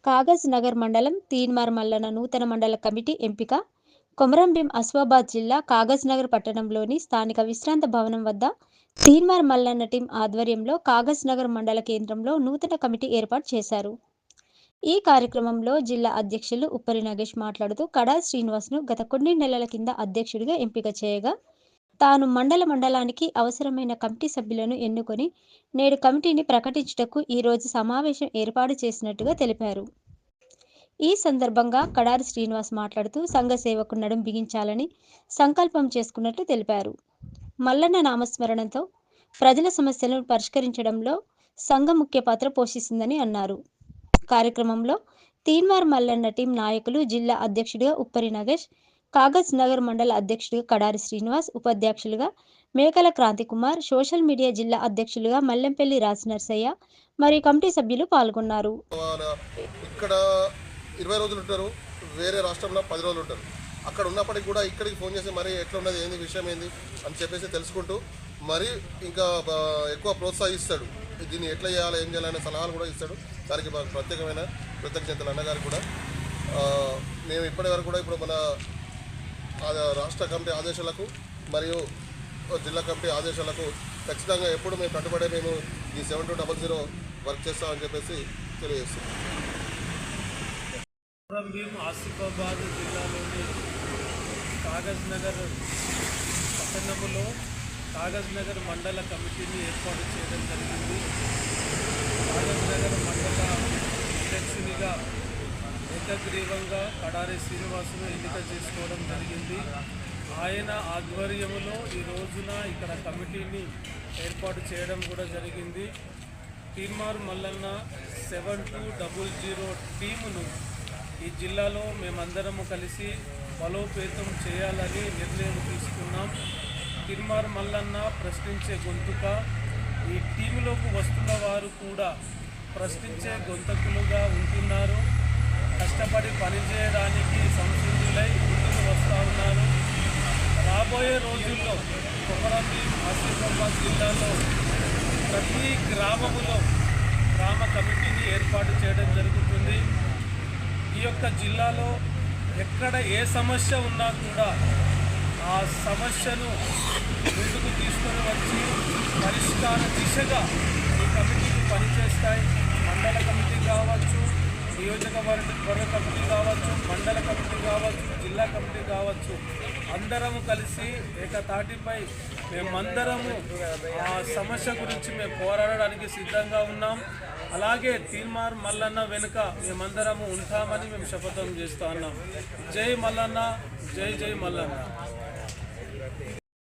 కాగజ్ నగర్ మండలం తీన్మార్ మల్లన నూతన మండల కమిటీ ఎంపిక. కొమరంభీం ఆసిఫాబాద్ జిల్లా కాగజ్ నగర్ పట్టణంలోని స్థానిక విశ్రాంత భవనం వద్ద తీన్మార్ మల్లన్న టీం ఆధ్వర్యంలో కాగజ్ నగర్ మండల కేంద్రంలో నూతన కమిటీ ఏర్పాటు చేశారు. ఈ కార్యక్రమంలో జిల్లా అధ్యక్షులు ఉప్పరి నగేష్ మాట్లాడుతూ కడా శ్రీనివాస్ను గత కొన్ని నెలల కింద అధ్యక్షుడిగా ఎంపిక చేయగా తాను మండలానికి అవసరమైన కమిటీ సభ్యులను ఎన్నుకొని నేడు కమిటీని ప్రకటించుటకు ఈరోజు సమావేశం ఏర్పాటు చేసినట్టుగా తెలిపారు. ఈ సందర్భంగా కడారి శ్రీనివాస్ మాట్లాడుతూ సంఘ సేవకు నడుం బిగించాలని సంకల్పం చేసుకున్నట్లు తెలిపారు. మల్లన్న నామస్మరణతో ప్రజల సమస్యలను పరిష్కరించడంలో సంఘం ముఖ్య పాత్ర పోషిస్తుందని అన్నారు. కార్యక్రమంలో తీన్మార్ మల్లన్న టీం నాయకులు జిల్లా అధ్యక్షుడిగా ఉప్పరి నగేష్, కాగజ్ నగర్ మండల అధ్యక్షుడిగా కడారి శ్రీనివాస్, ఉపాధ్యక్షులుగా మేకల క్రాంతికుమార్, సోషల్ మీడియా జిల్లా అధ్యక్షులుగా మల్లెంపల్లి రాజనర్సయ్య మరియు కమిటీ సభ్యులు పాల్గొన్నారు. ఇక్కడ 20 రోజులు ఉంటారు, వేరే రాష్ట్రంలో 10 రోజులు ఉంటారు. అక్కడ ఉన్నప్పటికీ కూడా ఇక్కడికి ఫోన్ చేసి మరి ఎట్లా ఉన్నది, ఏంది విషయం ఏంది అని చెప్పేసి తెలుసుకుంటూ మరి ఇంకా ఎక్కువ ప్రోత్సహిస్తాడు. దీన్ని ఎట్లా చేయాలి, ఏం చేయాలనే సలహాలు కూడా ఇస్తాడు. దానికి ప్రత్యేకమైన కృతజ్ఞతలు అన్నగారికి కూడా. మేము ఇప్పటి వరకు కూడా ఇప్పుడు మన రాష్ట్ర కమిటీ ఆదేశాలకు మరియు జిల్లా కమిటీ ఆదేశాలకు ఖచ్చితంగా ఎప్పుడు మేము కట్టుబడే మేము ఈ 7200 వర్క్ చేస్తామని చెప్పేసి తెలియజేస్తున్నాం. కొమరంభీం ఆసిఫాబాద్ జిల్లాలోని కాగజ్ నగర్ పట్టణంలో కాగజ్ నగర్ మండల కమిటీని ఏర్పాటు చేయడం జరిగింది. కాగజ్ నగర్ మండల అధ్యక్షునిగా ఏకగ్రీవంగా కడారి శ్రీనివాసును ఎన్నిక చేసుకోవడం జరిగింది. ఆయన ఆధ్వర్యంలో ఈ రోజున ఇక్కడ కమిటీని ఏర్పాటు చేయడం కూడా జరిగింది. తీన్మార్ మల్లన్న 7200 టీమును ఈ జిల్లాలో మేమందరము కలిసి బలోపేతం చేయాలని నిర్ణయం తీసుకున్నాం. తీన్మార్ మల్లన్న ప్రశ్నించే గొంతుక, ఈ టీములోకి వస్తున్న వారు కూడా ప్రశ్నించే గొంతకులుగా ఉంటున్నారు. కష్టపడి పనిచేయడానికి సంసిద్ధులై ముందుకు వస్తూ ఉన్నారు. రాబోయే రోజుల్లో కొమరంభీం ఆసిఫాబాద్ జిల్లాలో ప్రతి గ్రామములో గ్రామ కమిటీని ఏర్పాటు చేయడం జరుగుతుంది. ఈ యొక్క జిల్లాలో ఎక్కడ ఏ సమస్య ఉన్నా కూడా ఆ సమస్యను ముందుకు తీసుకొని వచ్చి పరిష్కార దిశగా ఈ కమిటీలు పనిచేస్తాయి. మండల కమిటీ కావచ్చు, నియోజకవర్గ కమిటీ కావచ్చు, మండల కమిటీ కావచ్చు, జిల్లా కమిటీ కావచ్చు, అందరము కలిసి ఏకతాటిపై మేమందరము ఆ సమస్య గురించి మేము పోరాడడానికి సిద్ధంగా ఉన్నాం. అలాగే తీన్మార్ మల్లన్న వెనుక మేమందరము ఉంటామని మేము శపథం చేస్తూ ఉన్నాం. జై మల్లన్న, జై జై మల్లన్న.